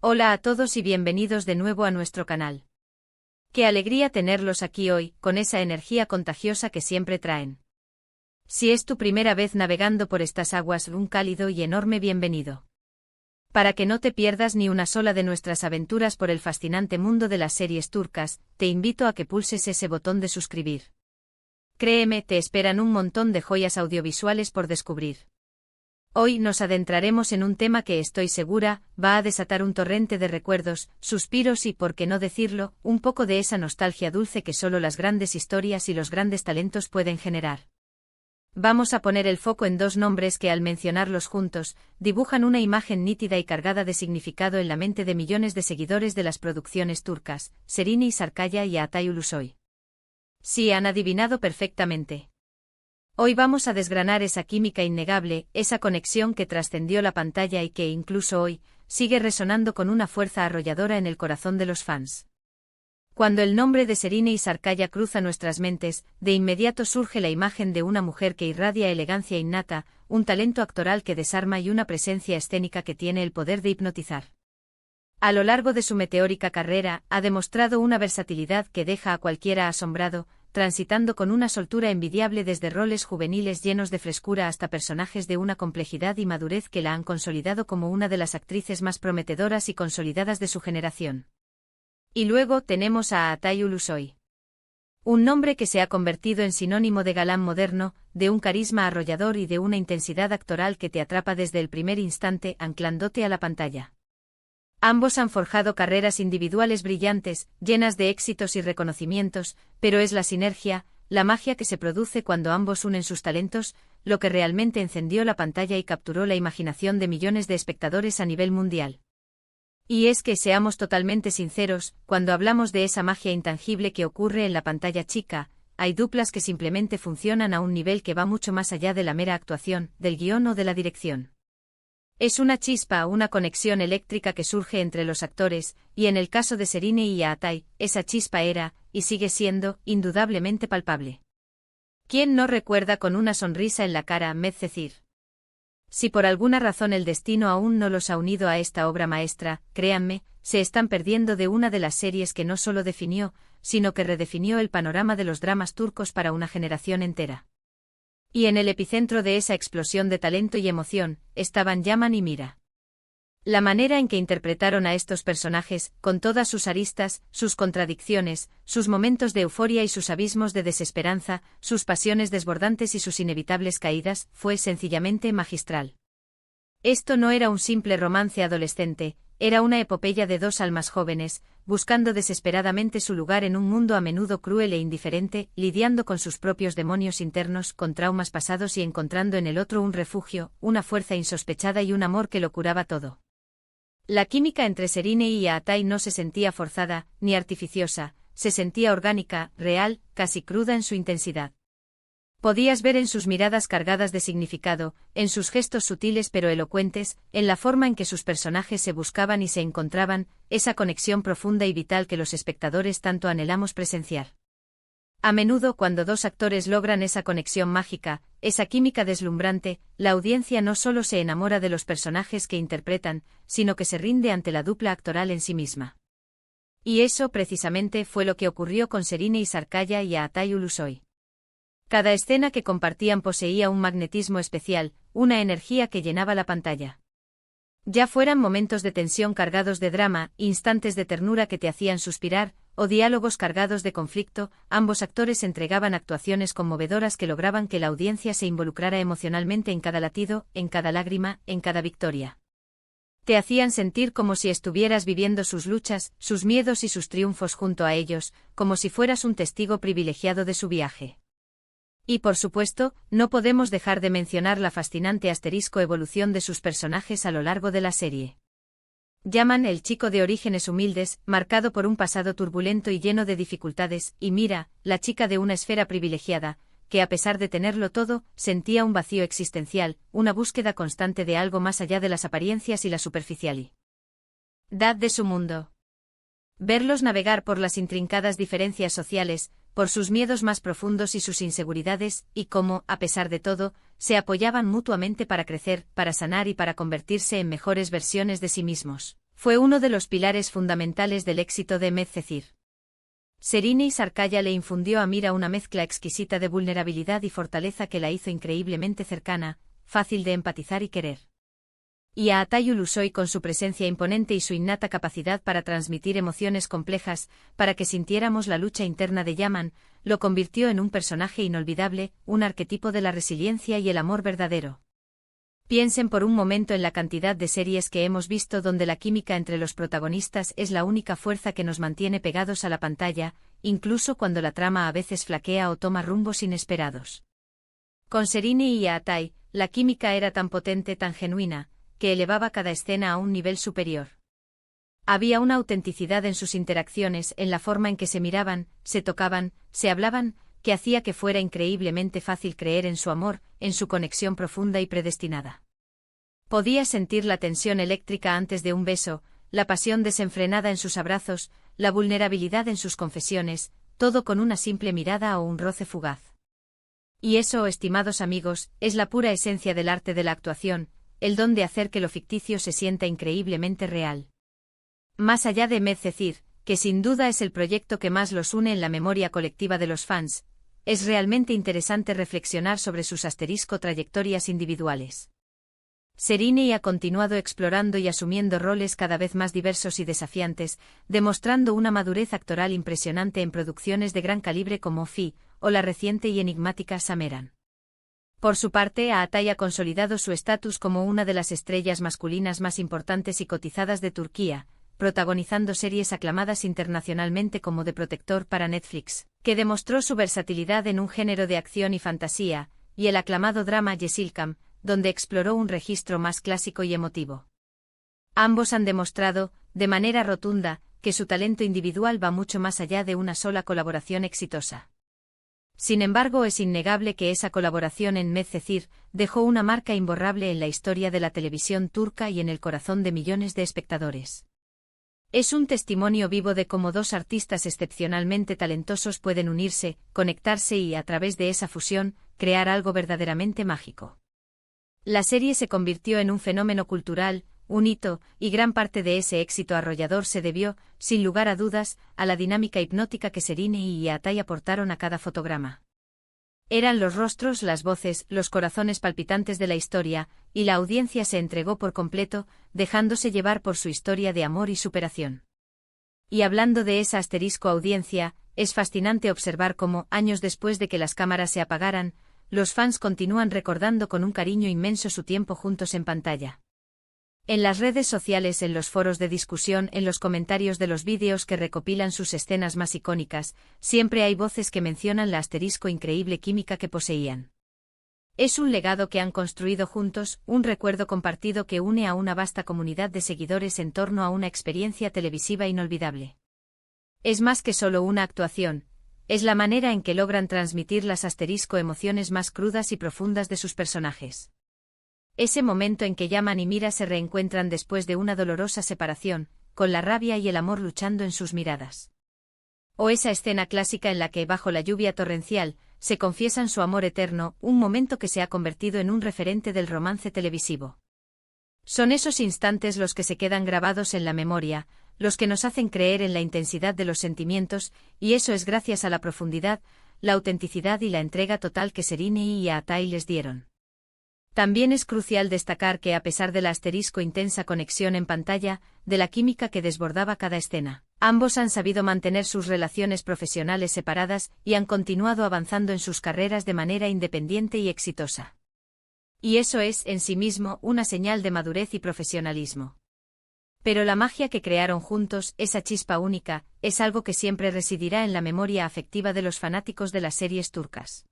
Hola a todos y bienvenidos de nuevo a nuestro canal. Qué alegría tenerlos aquí hoy, con esa energía contagiosa que siempre traen. Si es tu primera vez navegando por estas aguas, un cálido y enorme bienvenido. Para que no te pierdas ni una sola de nuestras aventuras por el fascinante mundo de las series turcas, te invito a que pulses ese botón de suscribir. Créeme, te esperan un montón de joyas audiovisuales por descubrir. Hoy nos adentraremos en un tema que estoy segura va a desatar un torrente de recuerdos, suspiros y, por qué no decirlo, un poco de esa nostalgia dulce que solo las grandes historias y los grandes talentos pueden generar. Vamos a poner el foco en dos nombres que, al mencionarlos juntos, dibujan una imagen nítida y cargada de significado en la mente de millones de seguidores de las producciones turcas: Serine Sarıkaya y Atay Ulusoy. Sí, han adivinado perfectamente. Hoy vamos a desgranar esa química innegable, esa conexión que trascendió la pantalla y que, incluso hoy, sigue resonando con una fuerza arrolladora en el corazón de los fans. Cuando el nombre de Serine Sarıkaya cruza nuestras mentes, de inmediato surge la imagen de una mujer que irradia elegancia innata, un talento actoral que desarma y una presencia escénica que tiene el poder de hipnotizar. A lo largo de su meteórica carrera, ha demostrado una versatilidad que deja a cualquiera asombrado, transitando con una soltura envidiable desde roles juveniles llenos de frescura hasta personajes de una complejidad y madurez que la han consolidado como una de las actrices más prometedoras y consolidadas de su generación. Y luego tenemos a Atay Ulusoy. Un nombre que se ha convertido en sinónimo de galán moderno, de un carisma arrollador y de una intensidad actoral que te atrapa desde el primer instante, anclándote a la pantalla. Ambos han forjado carreras individuales brillantes, llenas de éxitos y reconocimientos, pero es la sinergia, la magia que se produce cuando ambos unen sus talentos, lo que realmente encendió la pantalla y capturó la imaginación de millones de espectadores a nivel mundial. Y es que, seamos totalmente sinceros, cuando hablamos de esa magia intangible que ocurre en la pantalla chica, hay duplas que simplemente funcionan a un nivel que va mucho más allá de la mera actuación, del guión o de la dirección. Es una chispa, una conexión eléctrica que surge entre los actores, y en el caso de Serine y Atay, esa chispa era, y sigue siendo, indudablemente palpable. ¿Quién no recuerda con una sonrisa en la cara a Medcezir? Si por alguna razón el destino aún no los ha unido a esta obra maestra, créanme, se están perdiendo de una de las series que no solo definió, sino que redefinió el panorama de los dramas turcos para una generación entera. Y en el epicentro de esa explosión de talento y emoción, estaban Yaman y Mira. La manera en que interpretaron a estos personajes, con todas sus aristas, sus contradicciones, sus momentos de euforia y sus abismos de desesperanza, sus pasiones desbordantes y sus inevitables caídas, fue sencillamente magistral. Esto no era un simple romance adolescente, era una epopeya de dos almas jóvenes, buscando desesperadamente su lugar en un mundo a menudo cruel e indiferente, lidiando con sus propios demonios internos, con traumas pasados y encontrando en el otro un refugio, una fuerza insospechada y un amor que lo curaba todo. La química entre Serine y Atay no se sentía forzada, ni artificiosa, se sentía orgánica, real, casi cruda en su intensidad. Podías ver en sus miradas cargadas de significado, en sus gestos sutiles pero elocuentes, en la forma en que sus personajes se buscaban y se encontraban, esa conexión profunda y vital que los espectadores tanto anhelamos presenciar. A menudo, cuando dos actores logran esa conexión mágica, esa química deslumbrante, la audiencia no solo se enamora de los personajes que interpretan, sino que se rinde ante la dupla actoral en sí misma. Y eso precisamente fue lo que ocurrió con Serine Sarıkaya y Atay Ulusoy. Cada escena que compartían poseía un magnetismo especial, una energía que llenaba la pantalla. Ya fueran momentos de tensión cargados de drama, instantes de ternura que te hacían suspirar, o diálogos cargados de conflicto, ambos actores entregaban actuaciones conmovedoras que lograban que la audiencia se involucrara emocionalmente en cada latido, en cada lágrima, en cada victoria. Te hacían sentir como si estuvieras viviendo sus luchas, sus miedos y sus triunfos junto a ellos, como si fueras un testigo privilegiado de su viaje. Y por supuesto, no podemos dejar de mencionar la fascinante evolución de sus personajes a lo largo de la serie. Yaman, el chico de orígenes humildes, marcado por un pasado turbulento y lleno de dificultades, y Mira, la chica de una esfera privilegiada, que a pesar de tenerlo todo, sentía un vacío existencial, una búsqueda constante de algo más allá de las apariencias y la superficialidad de su mundo. Verlos navegar por las intrincadas diferencias sociales, por sus miedos más profundos y sus inseguridades, y cómo, a pesar de todo, se apoyaban mutuamente para crecer, para sanar y para convertirse en mejores versiones de sí mismos. Fue uno de los pilares fundamentales del éxito de Medcezir. Serini Sarkaya le infundió a Mira una mezcla exquisita de vulnerabilidad y fortaleza que la hizo increíblemente cercana, fácil de empatizar y querer. Y a Atay Ulusoy, con su presencia imponente y su innata capacidad para transmitir emociones complejas, para que sintiéramos la lucha interna de Yaman, lo convirtió en un personaje inolvidable, un arquetipo de la resiliencia y el amor verdadero. Piensen por un momento en la cantidad de series que hemos visto donde la química entre los protagonistas es la única fuerza que nos mantiene pegados a la pantalla, incluso cuando la trama a veces flaquea o toma rumbos inesperados. Con Serini y Atay, la química era tan potente, tan genuina, que elevaba cada escena a un nivel superior. Había una autenticidad en sus interacciones, en la forma en que se miraban, se tocaban, se hablaban, que hacía que fuera increíblemente fácil creer en su amor, en su conexión profunda y predestinada. Podías sentir la tensión eléctrica antes de un beso, la pasión desenfrenada en sus abrazos, la vulnerabilidad en sus confesiones, todo con una simple mirada o un roce fugaz. Y eso, estimados amigos, es la pura esencia del arte de la actuación, el don de hacer que lo ficticio se sienta increíblemente real. Más allá de Medcezir, que sin duda es el proyecto que más los une en la memoria colectiva de los fans, es realmente interesante reflexionar sobre sus trayectorias individuales. Serini ha continuado explorando y asumiendo roles cada vez más diversos y desafiantes, demostrando una madurez actoral impresionante en producciones de gran calibre como Fi, o la reciente y enigmática Sameran. Por su parte, Atay ha consolidado su estatus como una de las estrellas masculinas más importantes y cotizadas de Turquía, protagonizando series aclamadas internacionalmente como The Protector para Netflix, que demostró su versatilidad en un género de acción y fantasía, y el aclamado drama Yeşilçam, donde exploró un registro más clásico y emotivo. Ambos han demostrado, de manera rotunda, que su talento individual va mucho más allá de una sola colaboración exitosa. Sin embargo, es innegable que esa colaboración en Medcezir dejó una marca imborrable en la historia de la televisión turca y en el corazón de millones de espectadores. Es un testimonio vivo de cómo dos artistas excepcionalmente talentosos pueden unirse, conectarse y, a través de esa fusión, crear algo verdaderamente mágico. La serie se convirtió en un fenómeno cultural, un hito, y gran parte de ese éxito arrollador se debió, sin lugar a dudas, a la dinámica hipnótica que Serini y Atay aportaron a cada fotograma. Eran los rostros, las voces, los corazones palpitantes de la historia, y la audiencia se entregó por completo, dejándose llevar por su historia de amor y superación. Y hablando de esa audiencia, es fascinante observar cómo, años después de que las cámaras se apagaran, los fans continúan recordando con un cariño inmenso su tiempo juntos en pantalla. En las redes sociales, en los foros de discusión, en los comentarios de los vídeos que recopilan sus escenas más icónicas, siempre hay voces que mencionan la increíble química que poseían. Es un legado que han construido juntos, un recuerdo compartido que une a una vasta comunidad de seguidores en torno a una experiencia televisiva inolvidable. Es más que solo una actuación, es la manera en que logran transmitir las emociones más crudas y profundas de sus personajes. Ese momento en que Yaman y Mira se reencuentran después de una dolorosa separación, con la rabia y el amor luchando en sus miradas. O esa escena clásica en la que, bajo la lluvia torrencial, se confiesan su amor eterno, un momento que se ha convertido en un referente del romance televisivo. Son esos instantes los que se quedan grabados en la memoria, los que nos hacen creer en la intensidad de los sentimientos, y eso es gracias a la profundidad, la autenticidad y la entrega total que Serini y Atay les dieron. También es crucial destacar que, a pesar de la intensa conexión en pantalla, de la química que desbordaba cada escena, ambos han sabido mantener sus relaciones profesionales separadas y han continuado avanzando en sus carreras de manera independiente y exitosa. Y eso es, en sí mismo, una señal de madurez y profesionalismo. Pero la magia que crearon juntos, esa chispa única, es algo que siempre residirá en la memoria afectiva de los fanáticos de las series turcas.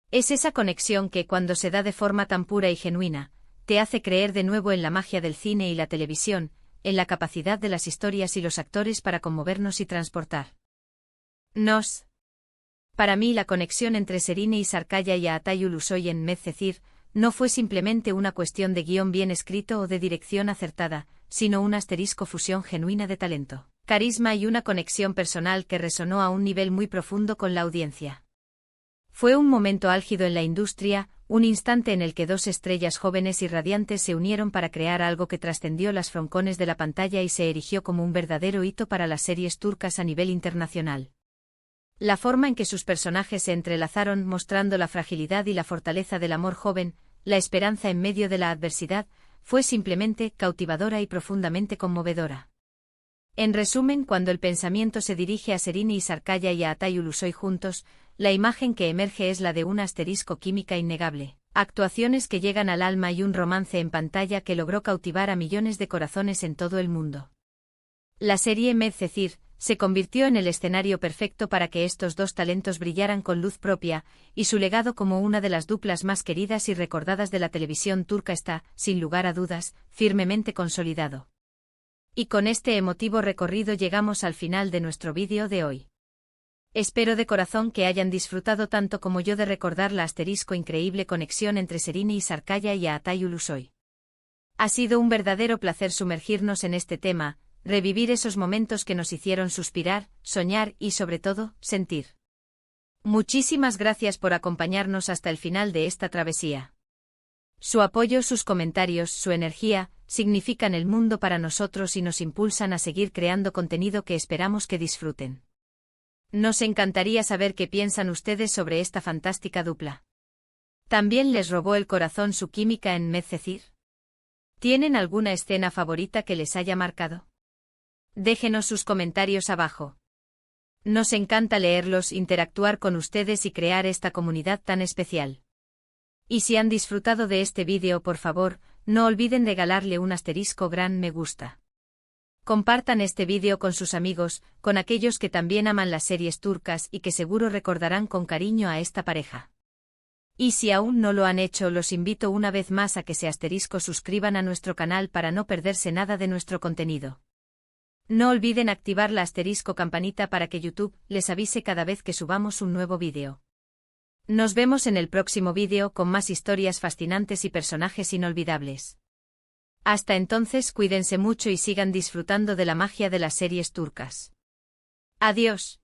Es esa conexión que, cuando se da de forma tan pura y genuina, te hace creer de nuevo en la magia del cine y la televisión, en la capacidad de las historias y los actores para conmovernos y transportarnos. Para mí, la conexión entre Serini Sarkaya y Atay Ulusoy en Medcezir no fue simplemente una cuestión de guión bien escrito o de dirección acertada, sino una fusión genuina de talento, carisma y una conexión personal que resonó a un nivel muy profundo con la audiencia. Fue un momento álgido en la industria, un instante en el que dos estrellas jóvenes y radiantes se unieron para crear algo que trascendió las froncones de la pantalla y se erigió como un verdadero hito para las series turcas a nivel internacional. La forma en que sus personajes se entrelazaron mostrando la fragilidad y la fortaleza del amor joven, la esperanza en medio de la adversidad, fue simplemente cautivadora y profundamente conmovedora. En resumen, cuando el pensamiento se dirige a Serini Sarkaya y a Atay Ulusoy juntos, la imagen que emerge es la de un asterisco química innegable, actuaciones que llegan al alma y un romance en pantalla que logró cautivar a millones de corazones en todo el mundo. La serie Medcezir se convirtió en el escenario perfecto para que estos dos talentos brillaran con luz propia, y su legado como una de las duplas más queridas y recordadas de la televisión turca está, sin lugar a dudas, firmemente consolidado. Y con este emotivo recorrido llegamos al final de nuestro vídeo de hoy. Espero de corazón que hayan disfrutado tanto como yo de recordar la increíble conexión entre Serini Sarkaya y Atay Ulusoy. Ha sido un verdadero placer sumergirnos en este tema, revivir esos momentos que nos hicieron suspirar, soñar y sobre todo, sentir. Muchísimas gracias por acompañarnos hasta el final de esta travesía. Su apoyo, sus comentarios, su energía, significan el mundo para nosotros y nos impulsan a seguir creando contenido que esperamos que disfruten. Nos encantaría saber qué piensan ustedes sobre esta fantástica dupla. ¿También les robó el corazón su química en Medcezir? ¿Tienen alguna escena favorita que les haya marcado? Déjenos sus comentarios abajo. Nos encanta leerlos, interactuar con ustedes y crear esta comunidad tan especial. Y si han disfrutado de este vídeo, por favor, no olviden regalarle un gran me gusta. Compartan este vídeo con sus amigos, con aquellos que también aman las series turcas y que seguro recordarán con cariño a esta pareja. Y si aún no lo han hecho, los invito una vez más a que se suscriban a nuestro canal para no perderse nada de nuestro contenido. No olviden activar la campanita para que YouTube les avise cada vez que subamos un nuevo vídeo. Nos vemos en el próximo vídeo con más historias fascinantes y personajes inolvidables. Hasta entonces, cuídense mucho y sigan disfrutando de la magia de las series turcas. Adiós.